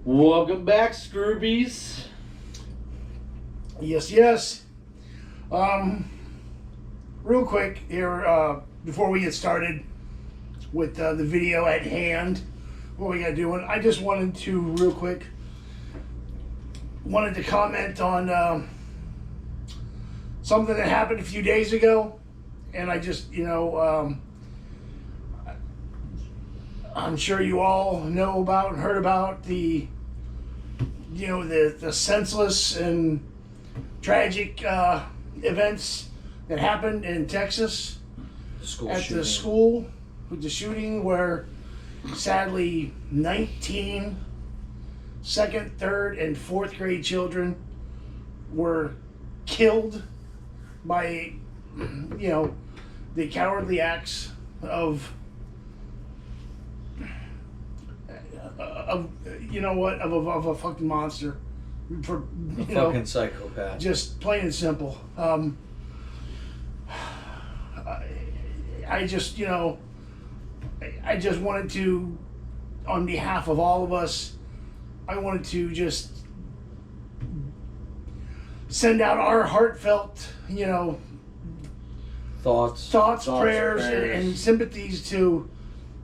Welcome back, Scroobies. Yes, yes. Real quick here, before we get started with the video at hand, what we got doing, I just wanted to, real quick, wanted to comment on something that happened a few days ago, and I just, I'm sure you all know about and heard about the senseless and tragic events that happened in Texas the school with the shooting, where sadly 19 second, third, and fourth grade children were killed by the cowardly acts of a fucking monster, for fucking psychopath. Just plain and simple. I just wanted to, on behalf of all of us, I wanted to just send out our heartfelt, thoughts, prayers. And sympathies to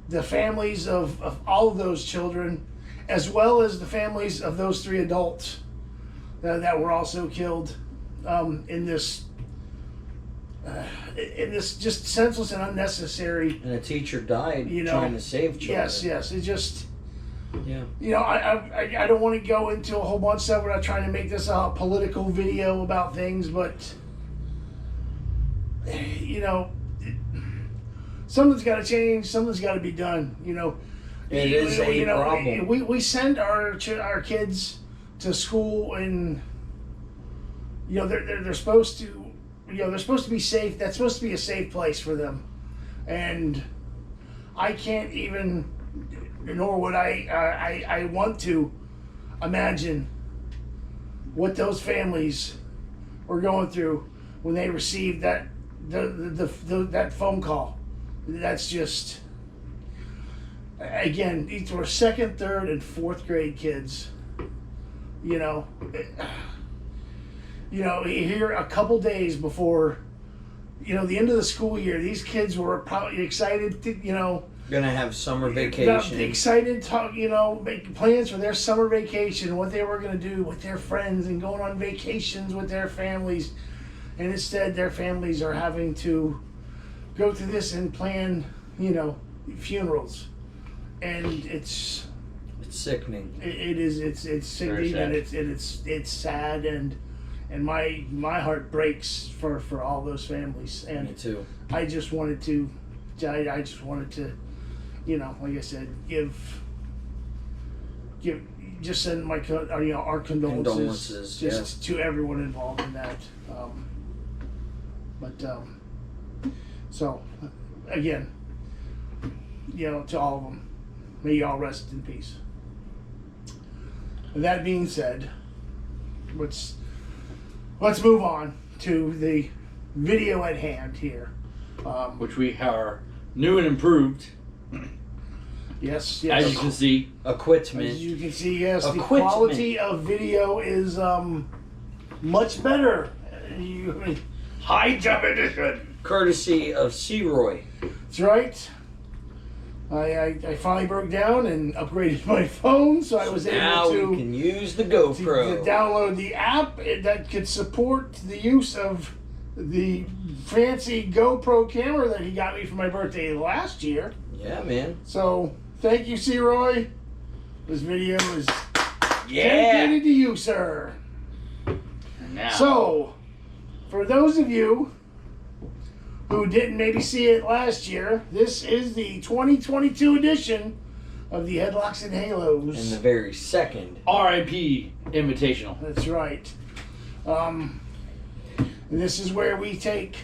the families of all of those children, as well as the families of those 3 adults that were also killed in this just senseless and unnecessary. And a teacher died trying to save children. Yes. It just, yeah. I don't want to go into a whole bunch of stuff. We're not trying to make this a political video about things, but something's got to change. Something's got to be done. It is a problem. We send our kids to school, and they're supposed to they're supposed to be safe. That's supposed to be a safe place for them, and I can't even, nor would I want to imagine what those families were going through when they received that that phone call. That's just, again, these were 2nd, 3rd, and 4th grade kids. Here a couple days before, the end of the school year, these kids were probably excited to, gonna have summer vacation. Excited to, make plans for their summer vacation, what they were gonna do with their friends and going on vacations with their families. And instead, their families are having to go through this and plan, funerals. And it's sickening. It is. It's sickening, and it's sad, and my heart breaks for all those families. And me too. I just wanted to, like I said, just send my our condolences just to everyone involved in that. So again, to all of them, may you all rest in peace. With that being said, let's move on to the video at hand here, Which we are new and improved. Yes. As you can see. Equipment. As you can see, yes, the quality of video is much better. High definition. Courtesy of C-Roy. That's right. I finally broke down and upgraded my phone, so I was able to. Now we can use the GoPro. To download the app that could support the use of the fancy GoPro camera that he got me for my birthday last year. Yeah, man. So thank you, C-Roy. This video is dedicated to you, sir. Now. So, for those of you who didn't maybe see it last year, this is the 2022 edition of the Headlocks and Halos. And the very second RIP Invitational. That's right. And this is where we take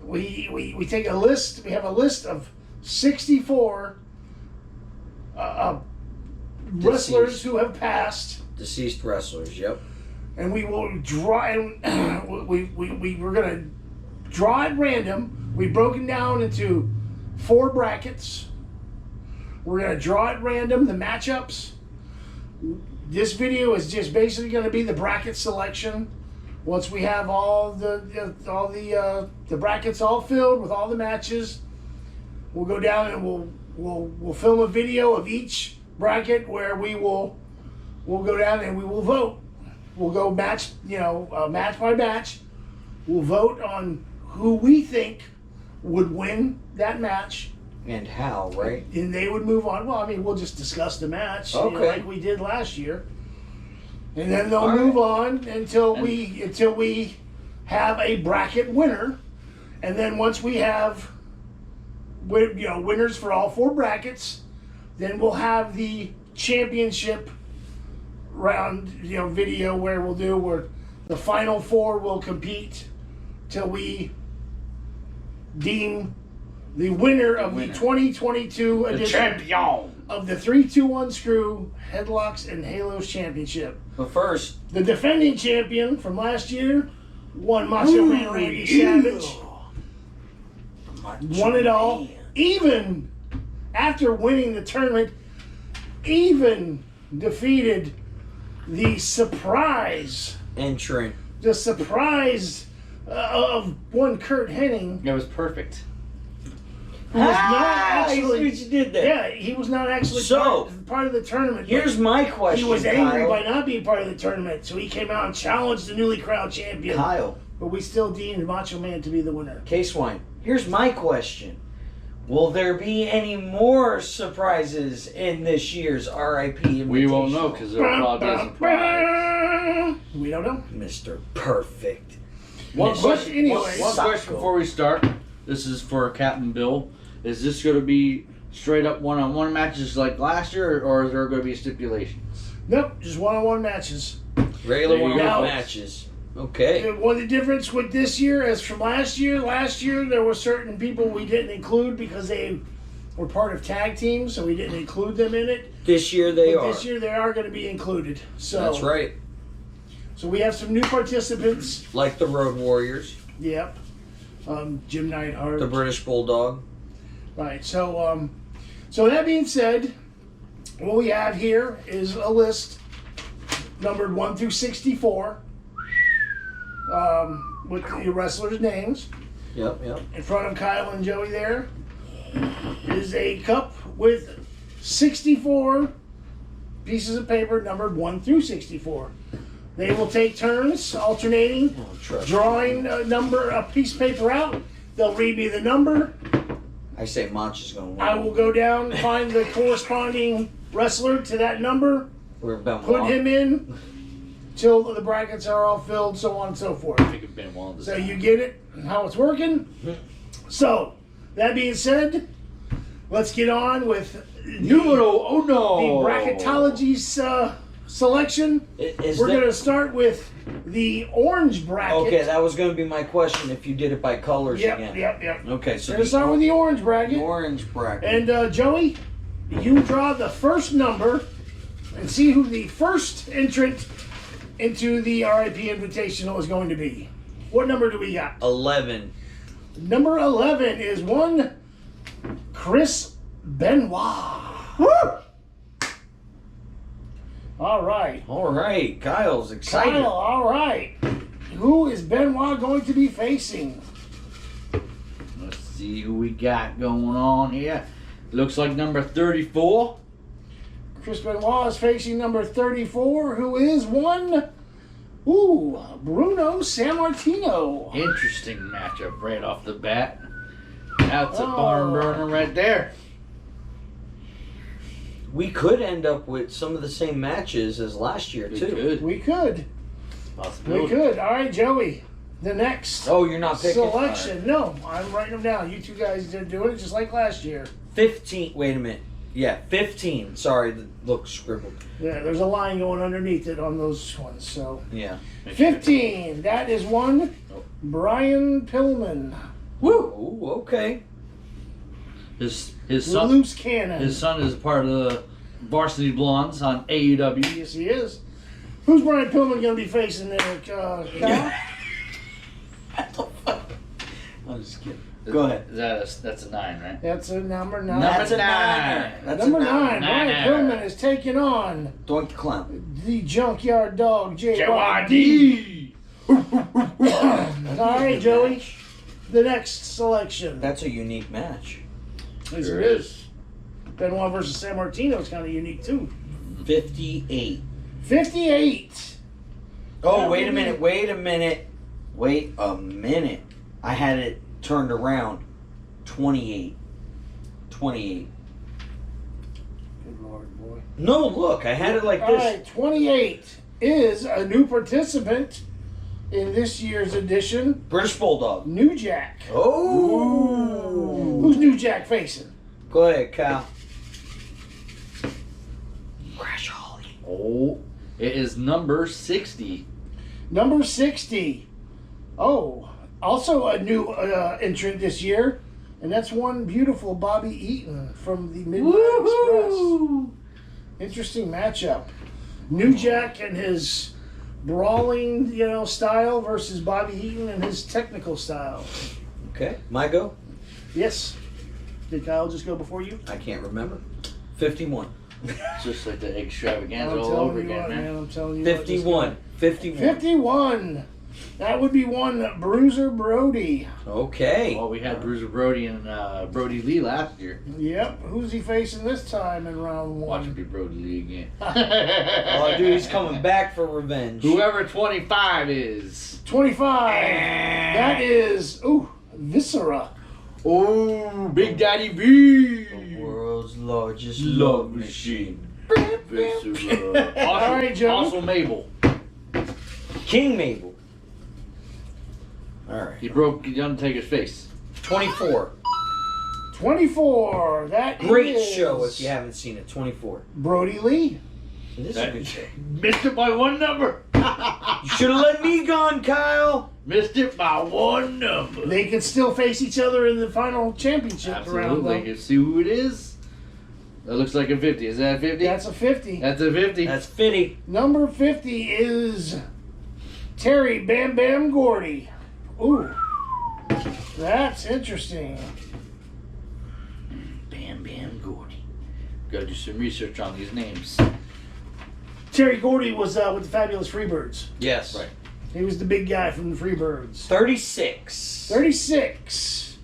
a list. We have a list of 64 wrestlers who have passed. Deceased wrestlers, yep. And we will draw, and we're gonna draw at random. We've broken down into 4 brackets. We're gonna draw at random the matchups. this video is just basically going to be the bracket selection. Once we have all the brackets all filled with all the matches, we'll go down and we'll film a video of each bracket where we'll go down and we will vote. We'll go match by match. We'll vote on who we think would win that match. And how, right? And they would move on. Well, I mean, we'll just discuss the match, Okay. like we did last year. And then they'll move on until we have a bracket winner. And then once we have winners for all 4 brackets, then we'll have the championship round video where the final 4 will compete till we deem the winner of the 2022 edition champion of the 3-2-1 Screw Headlocks and Halos Championship. But first, The defending champion from last year, one Macho Man Randy Savage, won it all. Even after winning the tournament, even defeated the surprise of one Kurt Hennig. That was perfect. Who was not actually, I see what you did there. yeah, he was not actually part of the tournament. Here's my question. He was angry Kyle. by not being part of the tournament, so he came out and challenged the newly crowned champion. Kyle, But we still deemed Macho Man to be the winner. K-Swine, here's my question. Will there be any more surprises in this year's RIP Invitational? We won't know because there'll probably be a surprise. We don't know. Mr. Perfect. One Mr. question, anyway, one question before we start. This is for Captain Bill. Is this going to be straight up one-on-one matches like last year, or is there going to be stipulations? Nope, just one-on-one matches. Regular There you one-on-one go. matches. Okay. One of the difference with this year as from last year there were certain people we didn't include because they were part of tag teams, so we didn't include them in it. This year they are. This year they are going to be included. So That's right. So we have some new participants. Like the Road Warriors, Yep. Jim Neidhart. the British Bulldog. Right. So so that being said, what we have here is a list numbered 1 through 64 with the wrestlers' names. Yep. In front of Kyle and Joey there is a cup with 64 pieces of paper numbered 1 through 64. They will take turns alternating, drawing a piece of paper out. They'll read me the number. I say Mancha's going to win. I will go down and find the corresponding wrestler to that number, We're Benoit. put him in till the brackets are all filled, so on and so forth. I think it's been one of the So you get it, how it's working? So, that being said, let's get on with Numero uno. the bracketology's selection. We're going to start with the orange bracket. Okay, that was going to be my question if you did it by colors again. Yep. Okay, so We're going to start with the orange bracket. orange bracket. And Joey, you draw the first number and see who the first entrant into the RIP Invitational is going to be. What number do we got? 11. Number 11 is one Chris Benoit. Woo! All right. All right, Kyle's excited. Kyle, all right. Who is Benoit going to be facing? Let's see who we got going on here. Looks like number 34. Chris Benoit is facing number 34, who is one, Bruno Sammartino. Interesting matchup right off the bat. That's a barn burner right there. We could end up with some of the same matches as last year, too. Good. We could. Possibility. We could. All right, Joey. The next Oh, you're not picking? selection. No, I'm writing them down. You two guys are doing it just like last year. 15. Wait a minute. Yeah, 15. Sorry, the look scribbled. Yeah, there's a line going underneath it on those ones. So Yeah. 15. That is one Brian Pillman. Woo! Ooh, okay. His son. Loose cannon. His son is part of the Varsity Blondes on AEW. Yes, he is. Who's Brian Pillman going to be facing there, Kyle? I'm just kidding. Go ahead. That's a 9, right? That's a number 9. That's a 9. Number That's a 9. nine. Brian Pillman is taking on Doink the Clown. the Junkyard Dog, JYD. JYD! All right, Joey. The next selection. That's a unique match. Yes, Sure it is. Benoit versus San Martino is kind of unique, too. 58. 58. Oh, wait a minute. Wait a minute. I had it turned around. 28. 28. Good Lord, boy. No, look. I had it like All this. right, 28 is a new participant in this year's edition. British Bulldog. New Jack. Oh. Who's New Jack facing? Go ahead, Kyle. Crash Holly. Oh, it is number 60. Number 60. Oh, also a new entrant this year, and that's one beautiful Bobby Eaton from the Midnight Express. Interesting matchup. New Jack and his brawling, style versus Bobby Eaton and his technical style. Okay. My go? Yes. Did Kyle just go before you? I can't remember. 51. It's just like the extravaganza I'm all telling over you again, what, man. I'm telling you 51. 51. 51. That would be one Bruiser Brody. Okay. Well, we had Bruiser Brody and Brody Lee last year. Yep. Who's he facing this time in round Watch it one? be Brody Lee again. Oh, dude, he's coming back for revenge. Whoever 25 is. 25. That is, Viscera. Oh, Big Daddy V. The world's largest Love machine. Viscera. All right, Joe. Also Mabel. King Mabel. All right. He broke the Undertaker's face. 24. 24. That Great is show if you haven't seen it. 24. Brody Lee. It is a good show. Missed it by one number. You should have let me gone, Kyle. Missed it by one number. They can still face each other in the final championship round. Absolutely. Though. You see who it is? That looks like a 50. Is that a 50? That's a 50. That's a 50. That's Fitty. Number 50 is Terry Bam Bam Gordy. Ooh. That's interesting. Bam Bam Gordy. Gotta do some research on these names. Terry Gordy was with the Fabulous Freebirds. Yes. Right. He was the big guy from the Freebirds. 36. 36.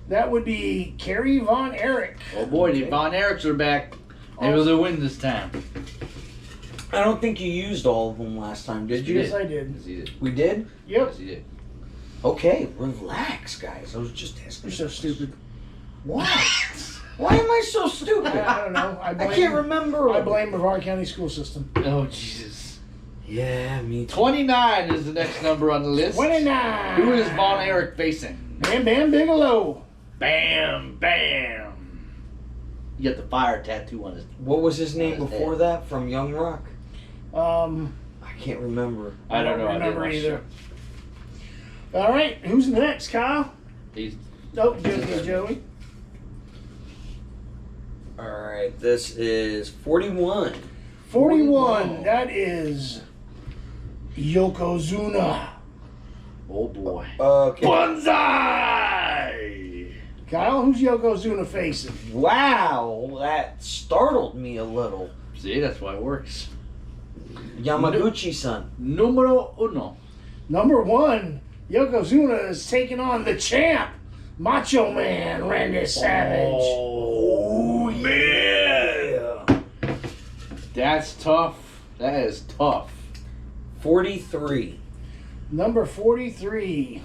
That would be Kerry Von Erich. Oh boy, the Von Erichs are back. Maybe they'll win this time. I don't think you used all of them last time, did you? Yes, I did. Yes, he did. We did? Yep. Yes, he did. Okay, relax, guys. I was just asking. You're so stupid. What? Why am I so stupid? I don't know. I can't remember. I blame Brevard County school system. Oh, Jesus. Yeah, me too. 29 is the next number on the list. 29. Who is Von Erich facing? Bam Bam Bigelow. Bam, bam. You got the fire tattoo on his. What was his name On his before head. that from Young Rock? I I can't remember. I don't know. remember I didn't either. All right, who's next, Kyle? He's Oh, Joey. All right, this is 41. 41. That is Yokozuna. oh boy. Okay. Bonsai. Kyle, who's Yokozuna facing? Wow, that startled me a little. See, that's why it works. Yamaguchi-san. Numero uno. Number 1, Yokozuna is taking on the champ, Macho Man Randy Savage. Oh man. That's tough. That is tough. 43. Number 43,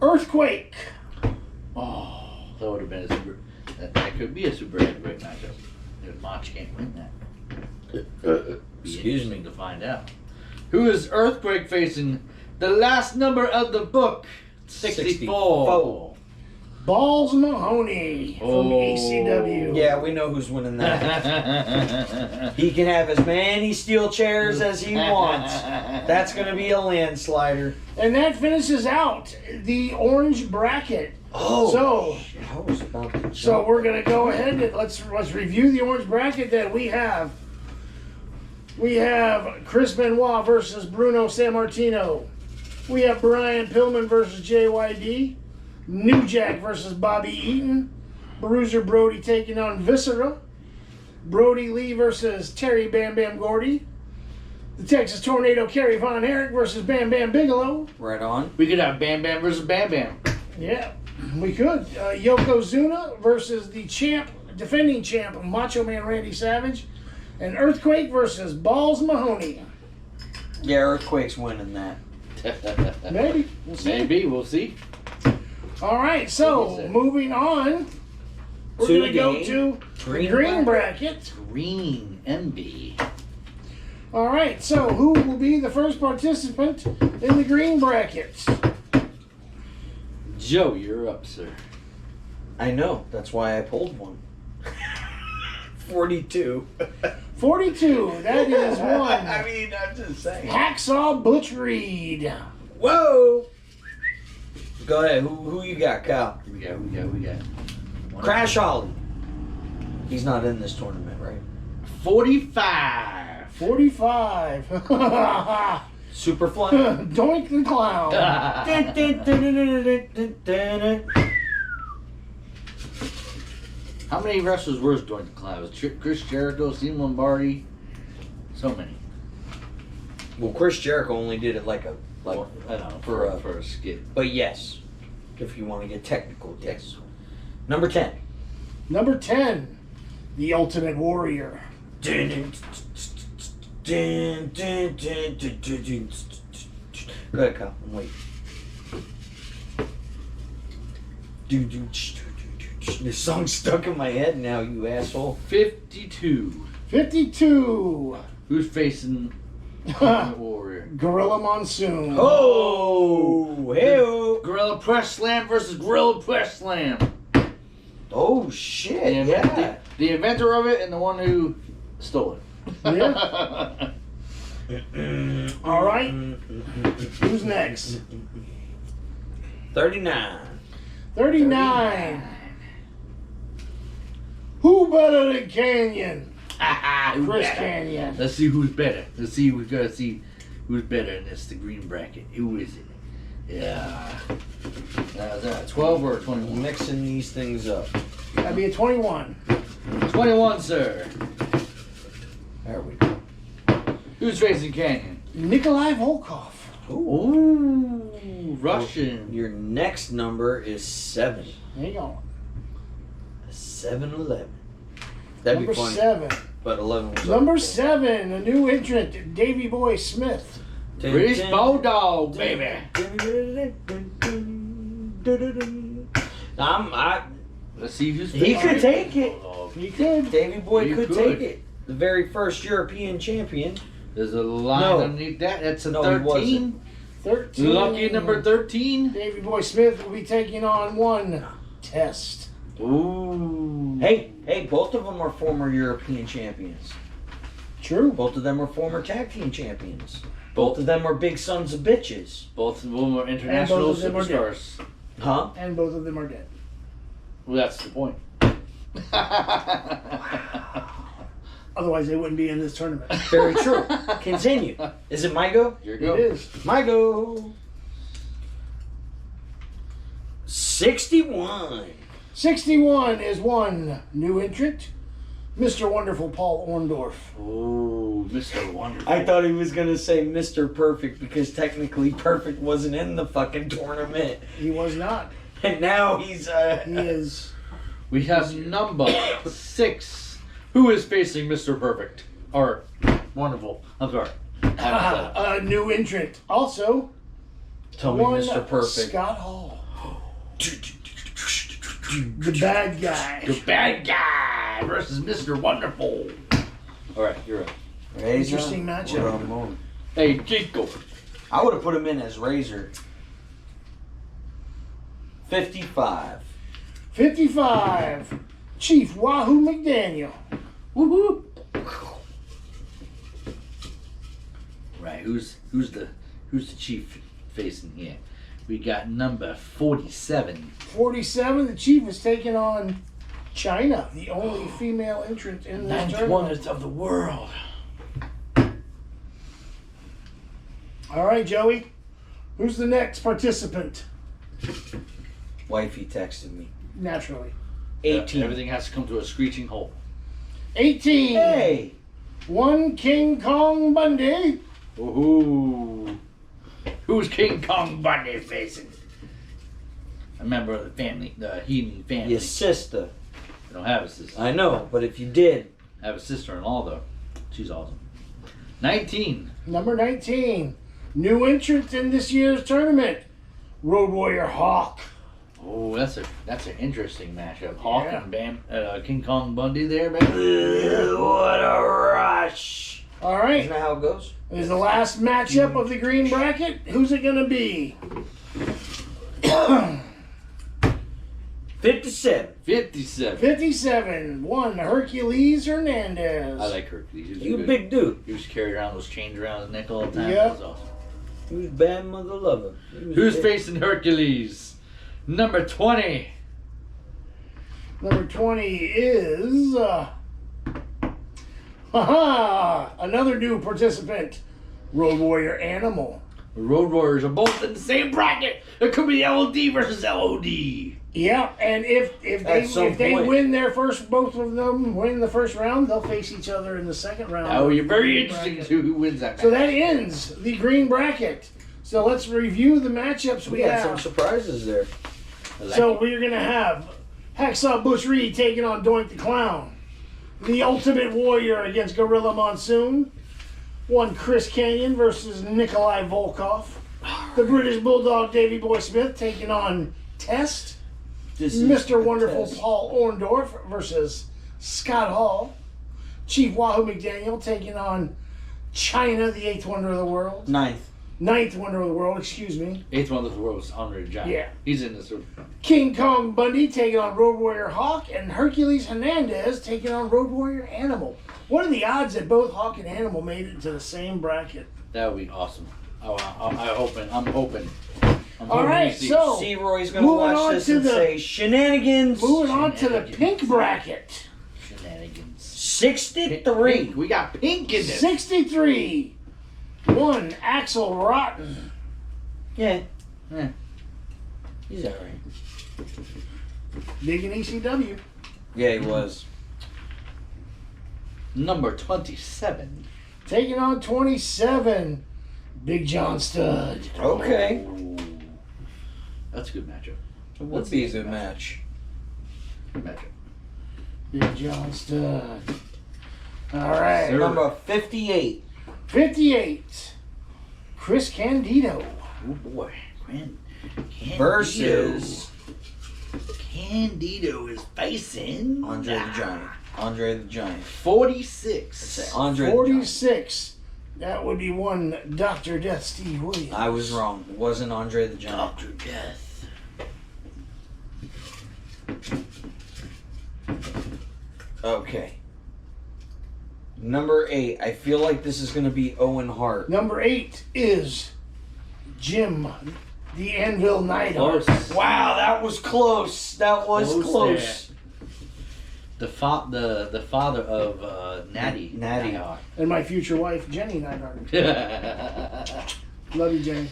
Earthquake. Oh, that would have been a super. That could be a super heavyweight matchup. If Mach can't win that. Excuse me. To find out. Who is Earthquake facing? The last number of the book, 64. Balls Mahoney from ECW. Yeah, we know who's winning that. He can have as many steel chairs as he wants. That's going to be a landslider. And that finishes out the orange bracket. Oh, So- shit, I was about to jump. So we're gonna go ahead and let's review the orange bracket that we have. We have Chris Benoit versus Bruno Sammartino. We have Brian Pillman versus JYD. New Jack versus Bobby Eaton. Bruiser Brody taking on Viscera. Brody Lee versus Terry Bam Bam Gordy. The Texas Tornado Kerry Von Erich versus Bam Bam Bigelow. Right on. We could have Bam Bam versus Bam Bam. Yeah, we could. Yokozuna versus the defending champ, Macho Man Randy Savage. And Earthquake versus Balls Mahoney. Yeah, Earthquake's winning that. Maybe. We'll see. Maybe, we'll see. All right, so moving on. We're To going to go the to green the green bracket. Green MB. All right, so who will be the first participant in the green bracket? Joe, you're up, sir. I know. That's why I pulled one. 42. 42, that is one. I mean, I'm just saying. Hacksaw Butch Reed. Whoa! Go ahead. Who you got, Kyle? We got. Crash Holly. He's not in this tournament, right? 45. 45. Superfly. Doink the Clown. How many wrestlers were Doink the Clown? Chris Jericho, Steve Lombardi, so many. Well, Chris Jericho only did it like I don't know, for a skit. But yes, if you want to get technical, yes. Number 10. Number 10, The Ultimate Warrior. Go ahead, Kyle. I'm waiting. This song's stuck in my head now, you asshole. 52. 52, Who's facing the Warrior? Gorilla Monsoon. Oh, hey. Gorilla Press Slam versus Gorilla Press Slam. Oh shit! The, Yeah. the inventor of it and the one who stole it. Yeah. All right. Who's next? 39. 39. Who better than Canyon? Who Chris better? Canyon. Let's see who's better. We gotta see who's better in this, the green bracket. Who is it? Yeah. Is that 12 or 21? Mixing these things up. That'd be a 21. 21, sir. There we go. Who's facing Canyon? Nikolai Volkov. Ooh, Russian. Your next number is 7. There you go. 7-11. That'd Number be funny. 7. But 11 was Number up. 7, a new entrant, Davey Boy Smith. British Bulldog, baby. Let's see who's He facing could take it. Bulldog. He could. Davey Boy He could could. take it. The very first European champion. There's a line No. underneath that. That's a No, he 13. 13. Lucky number 13. Davey Boy Smith will be taking on one Test. Ooh. Hey, both of them are former European champions. True. Both of them are former tag team champions. Both of them are big sons of bitches. Both of them are international And both of them are dead. superstars. Huh? And both of them are dead. Well, that's the point. Otherwise, they wouldn't be in this tournament. Very true. Continue. Is it my go? Your It go. is. My go. 61. 61 is one new entrant, Mr. Wonderful Paul Orndorff. Oh, Mr. Wonderful. I thought he was going to say Mr. Perfect because technically Perfect wasn't in the fucking tournament. He was not. And now he's He is. We have number 6. Who is facing Mr. Perfect? Or Wonderful. I'm sorry. A new entrant. Also, Tell me one Mr. Perfect. Scott Hall. The bad guy. The bad guy versus Mr. Wonderful. All right, you're up. Razor. Interesting matchup. What I'm on. Hey, Chico. I would have put him in as Razor. 55. 55, Chief Wahoo McDaniel. Woohoo! Right, who's the chief facing here? We got number 47. 47, the Chief is taking on China, the only female entrant in this Ninth tournament. wonders of the world. All right, Joey. Who's the next participant? Wifey texted me. Naturally. 18. Everything has to come to a screeching halt. 18. Hey! One King Kong Bundy. Ooh. Who's King Kong Bundy facing? A member of the family, the Heaton family. Your sister. I don't have a sister. I know, but if you did. I have a sister-in-law, though. She's awesome. 19. Number 19. New entrant in this year's tournament. Road Warrior Hawk. Oh, that's an interesting matchup. Hawk Yeah. and King Kong Bundy there, baby. What a rush! All right. Isn't that how it goes? Is the last matchup of the green bracket. Who's it going to be? 57. 57. 57. One Hercules Hernandez. I like Hercules. He was You good. big dude. He was carrying around those chains around his neck all the time. Yep. That was awesome. He was bad mother lover. He was Who's big. facing Hercules? Number 20. Number 20 is another new participant, Road Warrior Animal. The Road Warriors are both in the same bracket. It could be LOD versus LOD. Yeah, and if At some they point. win their first, both of them win the first round, they'll face each other in the second round. Oh, you're very Green interested bracket. to who wins that match. So that ends the green bracket. So let's review the matchups we We had some have. surprises there. I like So it. we're gonna have Hacksaw Bush Reed taking on Doink the Clown, the Ultimate Warrior against Gorilla Monsoon, one Chris Canyon versus Nikolai Volkov, the British Bulldog Davey Boy Smith taking on Test, This is Mr. a Wonderful test. Paul Orndorff versus Scott Hall, Chief Wahoo McDaniel taking on China, the eighth wonder of the world, ninth wonder of the world, excuse me. Eighth one of the world was Andre the Giant. Yeah. He's in this. King Kong Bundy taking on Road Warrior Hawk, and Hercules Hernandez taking on Road Warrior Animal. What are the odds that both Hawk and Animal made it to the same bracket? That would be awesome. I'm hoping. All right, so See, Roy's gonna moving watch on this to and the- say shenanigans. moving on to the Shenanigans. pink bracket. Shenanigans. 63. Pink. We got pink in this. 63. One Axel Rotten. Yeah. Yeah. He's alright. Big in ECW. Yeah, he was. Number 27. Taking on 27. Big John Studd. Okay. Oh. That's a good matchup. It would be a good match. Good matchup. Big John Studd. All right. Sir. Number 58. 58. Chris Candido. Oh boy. Candido. Versus Candido is facing Andre the Giant. Andre the Giant. 46. Andre the Giant. 46. That would be one Dr. Death Steve Williams. I was wrong. It wasn't Andre the Giant. Dr. Death. Okay. Number 8. I feel like this is going to be Owen Hart. Number 8 is Jim, the Anvil Neidhart. Close. Wow, that was close. That was close. The father of Natty. Natty. And my future wife, Jenny Neidhart. Love you, Jenny.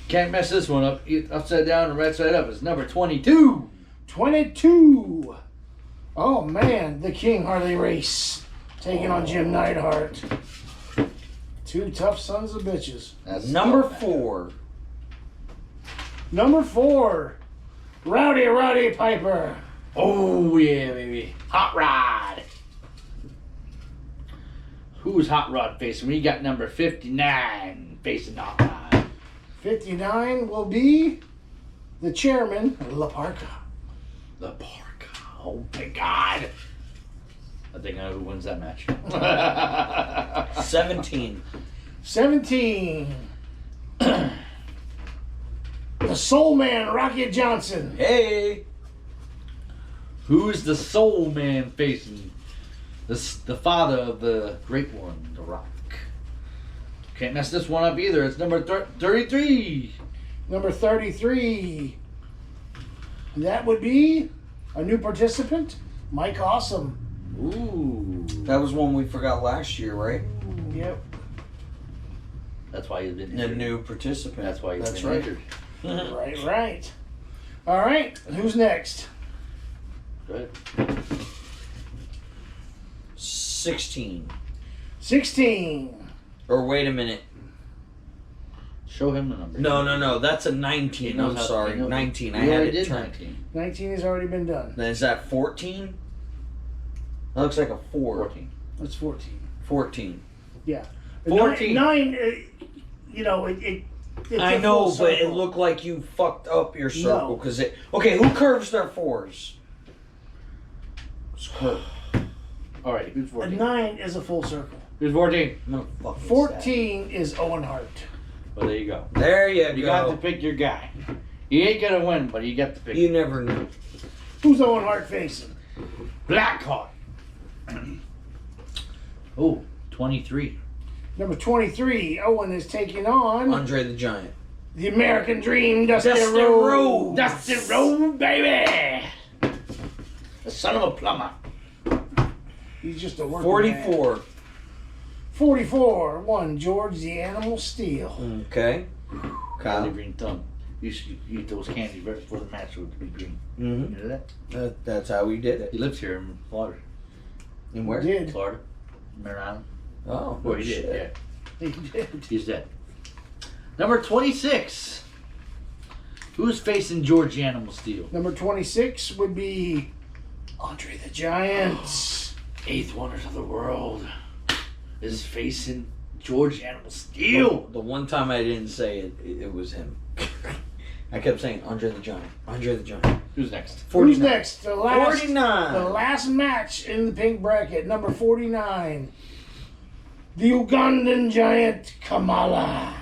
Can't mess this one up. Upside down and right side up. It's number 22. 22. Oh, man. The King Harley Race. Taking on Jim Neidhart. Two tough sons of bitches. That's Number tough, man. 4. Number 4. Rowdy Piper. Oh yeah, baby. Hot Rod. Who's Hot Rod facing? We got number 59 facing Hot Rod. 59 will be the chairman, La Parca. The Park. Oh my God. I think I know who wins that match. 17. 17. The Soul Man, Rocket Johnson. Hey. Who's the Soul Man facing? The father of the Great One, The Rock. Can't mess this one up either. It's number 33. Number 33. That would be a new participant, Mike Awesome. Ooh. That was one we forgot last year, right? Yep. That's why you've been A injured. new participant. That's why you've That's been right. injured. Right. All right, who's next? Go ahead. 16. 16. Or wait a minute. Show him the number. No. That's a 19. I'm sorry. 19. I had it turned. 19 has already been done. Then is that 14? That looks like a 4. 14. That's 14. 14. Yeah. 14. Nine, you know, it's I a know, full but it circle. looked like you fucked up your circle No. because it. Okay, who curves their 4s? It's curved. All right, who's A 14? 9 is a full circle. Who's 14? No fucking 14 is Owen Hart. Well, there you go. There you You go. got to pick your guy. He ain't gonna win, but you got to pick. You never know. Who's Owen Hart facing? Blackheart. Oh, 23. Number 23, Owen is taking on Andre the Giant. the American Dream, Dustin Dustin Rhodes. Rhodes. Dustin Rhodes, baby. The son of a plumber. He's just a working 44. man. 44, one George the Animal Steel. Okay. Kyle. Kyle. Green thumb. You should eat those candies right before the match would be green. Mm-hmm. You know that? That's how we did it. He lives here in Florida. And where? He did. Florida. Maryland. Oh, Well, he shit. did, yeah. He did. He's dead. Number 26. Who's facing George the Animal Steel? Number 26 would be Andre the Giant. Eighth Wonders of the World is facing George the Animal Steel. The one time I didn't say it, it was him. I kept saying Andre the Giant. Andre the Giant. Who's next? Who's 49. next? The last, 49. the last match in the pink bracket, number 49. The Ugandan Giant Kamala.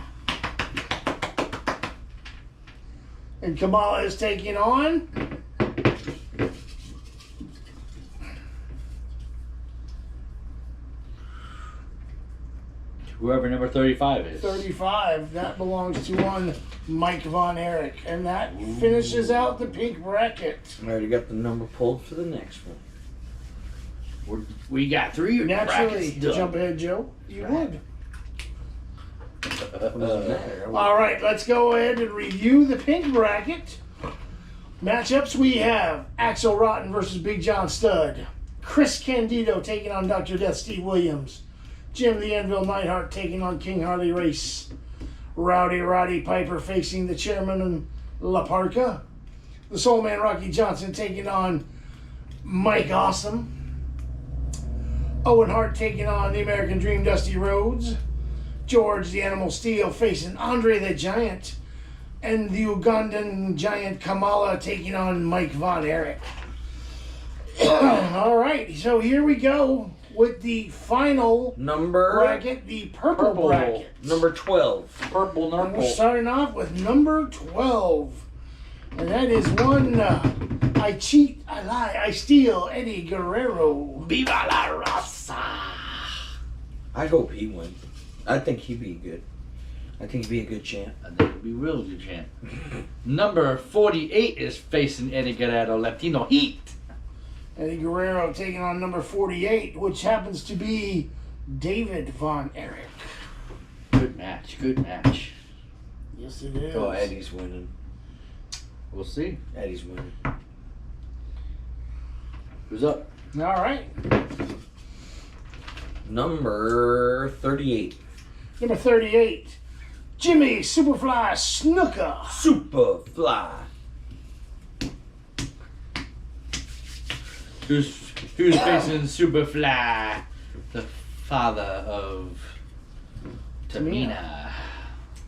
And Kamala is taking on Whoever number 35 is. 35. That belongs to one Mike Von Erich. And that finishes out the pink bracket. I already got the number pulled for the next one. We got 3 Naturally, brackets done. jump ahead, Joe. You would. What does it matter? All right, let's go ahead and review the pink bracket. Matchups we have Axel Rotten versus Big John Studd. Chris Candido taking on Dr. Death Steve Williams. Jim the Anvil Neidhart taking on King Harley Race. Rowdy Roddy Piper facing the chairman and La Parka. The Soul Man Rocky Johnson taking on Mike Awesome. Owen Hart taking on the American Dream Dusty Rhodes. George the Animal Steel facing Andre the Giant. And the Ugandan Giant Kamala taking on Mike Von Erich. All right, so here we go with the final Number bracket, the purple bracket. number 12. Purple And we're Nurple. starting off with number 12. And that is one I cheat, I lie, I steal, Eddie Guerrero. Viva la raza. I hope he wins. I think he'd be good. I think he'd be a good champ. I think it'd be real good champ. Number 48 is facing Eddie Guerrero, Latino Heat. Eddie Guerrero taking on number 48, which happens to be David Von Erich. Good match, good match. Yes, it is. Oh, Eddie's winning. We'll see. Eddie's winning. Who's up? All right. Number 38. Number 38, Jimmy Superfly Snuka. Superfly. Who's facing Superfly, the father of Tamina.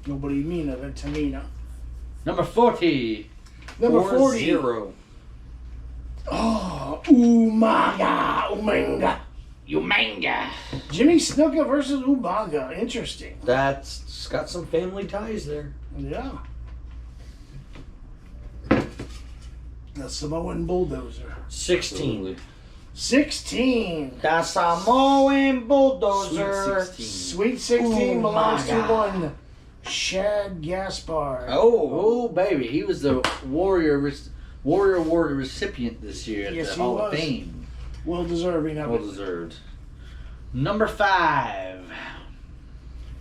Nobody meaner than Tamina. Number 40. Number 40. 0. Oh, Umaga. Umanga. Jimmy Snuka versus Umaga. Interesting. That's got some family ties there. Yeah. The Samoan Bulldozer. 16. 16. The Samoan Bulldozer. Sweet 16. Sweet 16 belongs to Umaga. one Shad Gaspard. Oh, baby. He was the Warrior Award recipient this year at Yes, the he Hall of was. Fame. Well deserving of Well it. deserved. Number 5.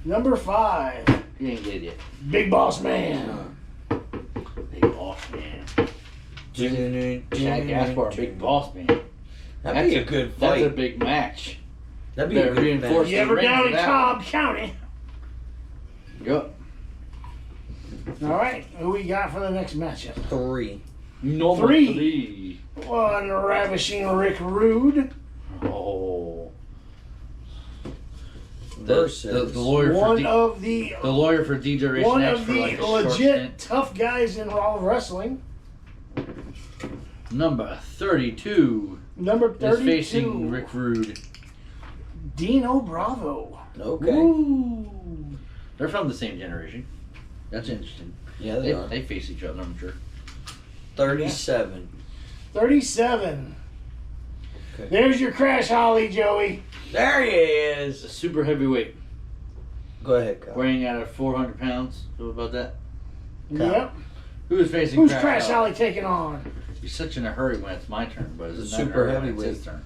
Number 5. You ain't get it yet. Big Boss Man. Big boss man. Chad Gaspar, big boss man. That'd be a good That's a fight. big match. That'd be a They're good reinforced. match. You ever ring down for in that Cobb County? Go. All right, who we got for the next matchup? 3. Number Three. 3. One ravishing Rick Rude. Oh. Versus The lawyer for One of the the lawyer for D-Generation one X of for the like a short legit stint. tough guys in Raw Wrestling. Number 32 Number is 32, facing Rick Rude. Dino Bravo. Okay. Ooh. They're from the same generation. That's interesting. Yeah, they are. They face each other, I'm sure. 37. 37. Okay. There's your Crash Holly, Joey. There he It's a is. super heavyweight, Go ahead, Kyle. weighing out at 400 pounds. What about that? Yep. Who is facing Who's Crash Crash Holly? Holly taking on? He's such in a hurry when it's my turn, but it's The not super in a hurry when it's heavyweight. his turn.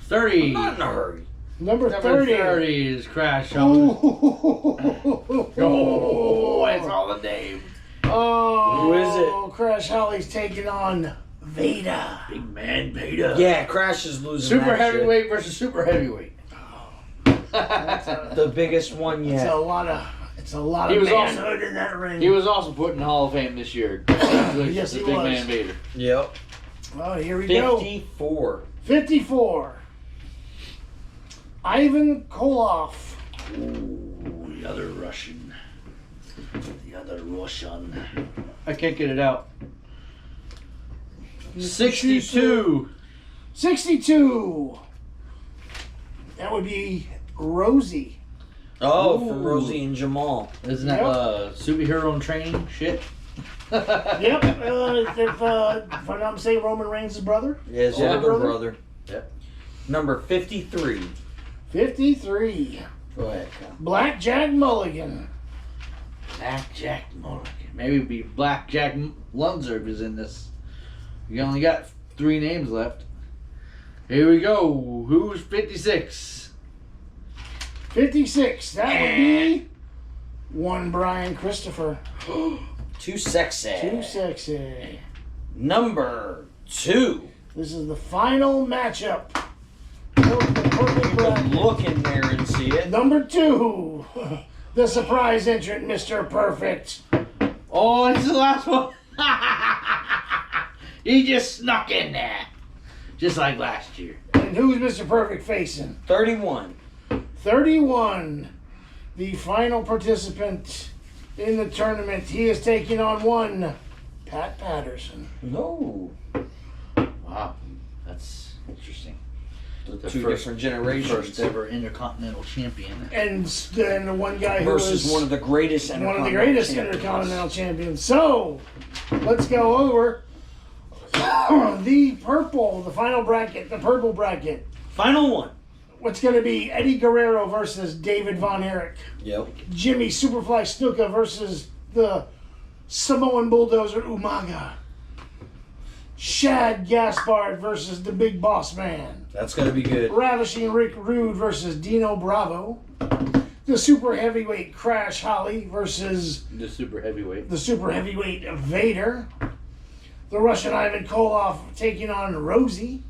30. I'm not in a hurry. Number Number 30. 30 is Crash Holly. Oh, Oh, it's all the name. oh, Who is it? Crash Holly's taking on Vader. Big man Peter. Yeah, Crash is losing Super that shit. heavyweight versus super heavyweight. The biggest one It's yet. a lot of He was manhood in that ring. He was also put in the Hall of Fame this year. Congratulations Yes, to he Big was. Man Vader. Yep. Oh, here we go. 54. 54. Ivan Koloff. Ooh, the other Russian. I can't get it out. 62. 62. That would be Rosie. Oh, Ooh. from Rosie and Jamal. Isn't that Yep. superhero in training shit? Yep. If I'm not mistaken, Roman Reigns' brother. Yeah, his Yeah. older brother. Yep. Number 53. 53. Go ahead, Kyle. Blackjack Mulligan. Blackjack Mulligan. Maybe it'd be Blackjack Lunzer if he's in this. You only got 3 names left. Here we go. Who's 56? 56. That would be one Brian Christopher. Too sexy. Too sexy. Number 2. This is the final matchup. Perfect bracket. Look in there and see it. Number 2. The surprise entrant, Mr. Perfect. Oh, it's the last one. He just snuck in there. Just like last year. And who's Mr. Perfect facing? 31. 31. The final participant in the tournament. He is taking on one Pat Patterson. No. Wow. That's interesting. The The two different generations. First ever Intercontinental Champion. And then the one guy who versus was one of the greatest one of the greatest champions. Intercontinental champions. So, let's go over the final bracket, the purple bracket. Final one. What's going to be Eddie Guerrero versus David Von Erich. Yep. Jimmy Superfly Snuka versus the Samoan Bulldozer Umaga. Shad Gaspard versus the Big Boss Man. That's gonna be good. Ravishing Rick Rude versus Dino Bravo. The Super Heavyweight Crash Holly versus The super heavyweight. the Super Heavyweight Vader. The Russian Ivan Koloff taking on Rosie.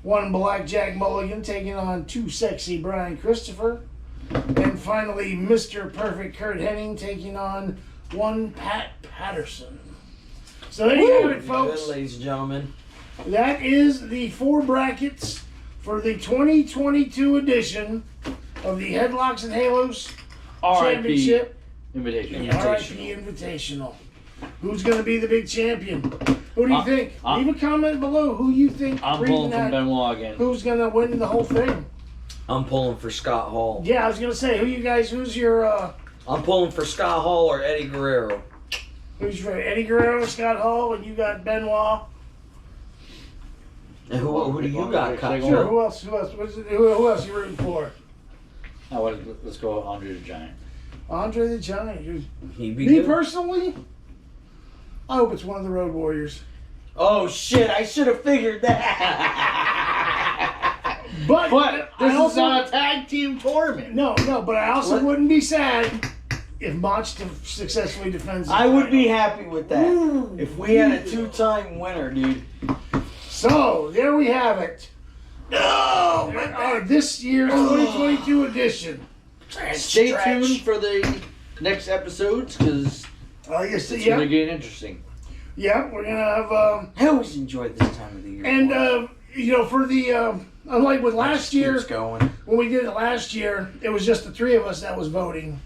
One Blackjack Mulligan taking on Too Sexy Brian Christopher. And finally, Mr. Perfect Kurt Hennig taking on one Pat Patterson. So there you have it, folks. Good, ladies and gentlemen. That is the 4 brackets for the 2022 edition of the Headlocks and Halos R.I.P. Championship. Invitation. Yeah. RIP Invitational. Who's going to be the big champion? Who do you think? I'm- Leave a comment below who you think. I'm reading pulling from that, Benoit again. who's going to win the whole thing? I'm pulling for Scott Hall. Yeah, I was going to say, who's your, I'm pulling for Scott Hall or Eddie Guerrero. who's your Eddie Guerrero, Scott Hall, and you got Benoit. And who do you got, Kyle? Sure, who else? Who else you rooting for? Let's go Andre the Giant. Andre the Giant. He'd be Me good. personally, I hope it's one of the Road Warriors. Oh shit! I should have figured that. But But this I is also, not a tag team tournament. no, but I also What? wouldn't be sad if Mach successfully defends. I would be happy with that. If we had a 2-time winner, dude. So there we have it. This year's 2022 edition. Stay tuned for the next episodes because it's going to get interesting. Yeah, we're gonna have. I always enjoy this time of the year. And for the unlike with last year, going. when we did it last year, it was just the three of us that was voting.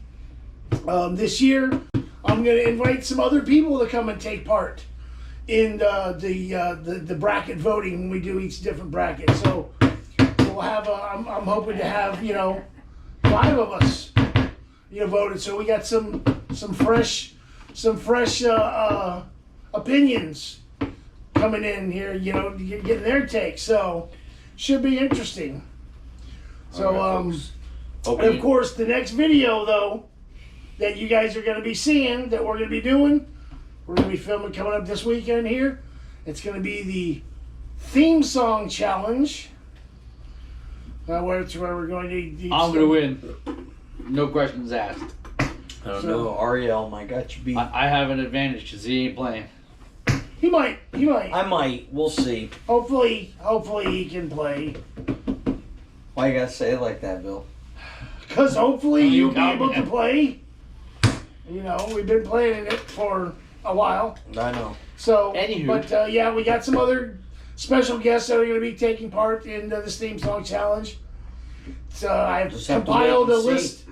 This year, I'm gonna invite some other people to come and take part in the bracket voting when we do each different bracket. So we'll have. I'm hoping to have 5 of us voted. So we got some fresh opinions coming in here, getting their take. So should be interesting. So and of course the next video though that you guys are going to be seeing that we're going to be doing, we're going to be filming coming up this weekend here. It's going to be the theme song challenge. Where we're going to. I'm going to win. No questions asked. I don't know. Ariel might got you beat. I have an advantage because he ain't playing. He might. I might. We'll see. Hopefully he can play. Why you gotta say it like that, Bill? Because hopefully you'll be able to play. We've been playing it for a while. I know. So, Anywho. But we got some other special guests that are going to be taking part in this theme song challenge. So I've compiled a list.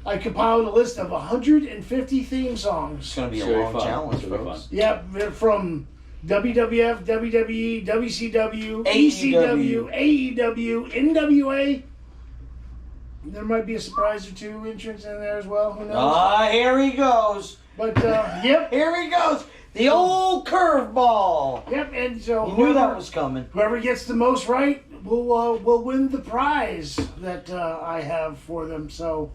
I compiled a list of 150 theme songs. It's gonna be a long challenge, folks. Yep, they're from WWF, WWE, WCW, AEW. ECW, AEW, NWA. There might be a surprise or two entrants in there as well. Who knows? Here he goes. But yep, Here he goes. The old curveball. yep. And so You knew that was coming. whoever gets the most right will win the prize that I have for them. So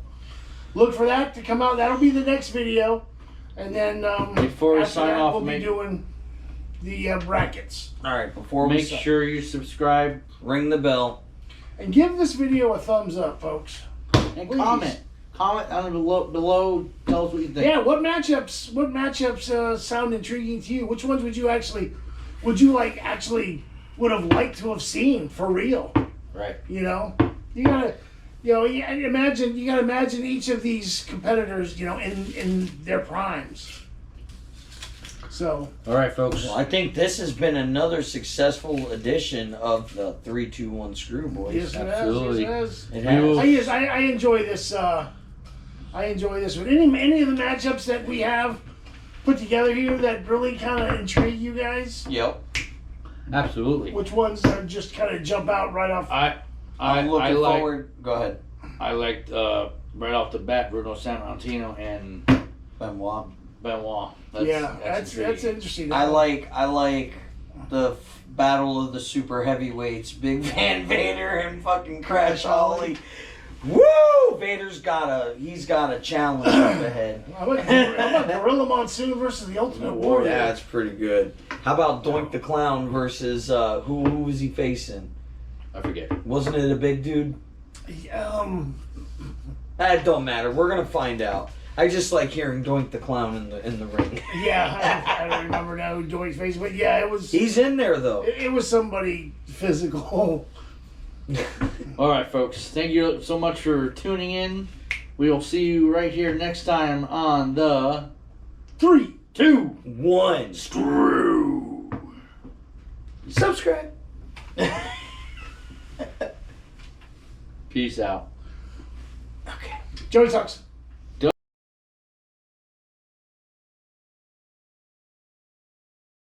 look for that to come out. That'll be the next video, and then Before we after sign that, off, we'll be doing the brackets. All right, before we Make sure you subscribe ring the bell. And give this video a thumbs up, folks. and Please. comment down below. Tell us what you think. Yeah, what matchups sound intriguing to you? Which ones would you actually would have liked to have seen for real? Right. You gotta imagine each of these competitors, in their primes. So All right, folks. Well, I think this has been another successful edition of the 3-2-1 Screw Boys. yes, it Absolutely. has. It We has. will- I enjoy this. I enjoy this one. Any of the matchups that we have put together here that really kind of intrigue you guys? Yep. Absolutely. Which ones just kind of jump out right off? I'm looking forward. Go ahead. I liked right off the bat Bruno Sammartino and Benoit. Benoit. That's intriguing. interesting. I like the battle of the super heavyweights, Big Van Vader and fucking Crash Holly. Woo! Vader's got a challenge up ahead. How about Gorilla Monsoon versus the Ultimate Warrior? Yeah, it's pretty good. How about Doink the Clown versus who was he facing? I forget. Wasn't it a big dude? That don't matter. We're gonna find out. I just like hearing Doink the Clown in the ring. Yeah, I don't remember now who Doink's face, but yeah, it was. He's in there though. It was somebody physical. All right, folks. Thank you so much for tuning in. We will see you right here next time on the 3, 2, 1. Screw. Subscribe. Peace out. Okay. Joey sucks.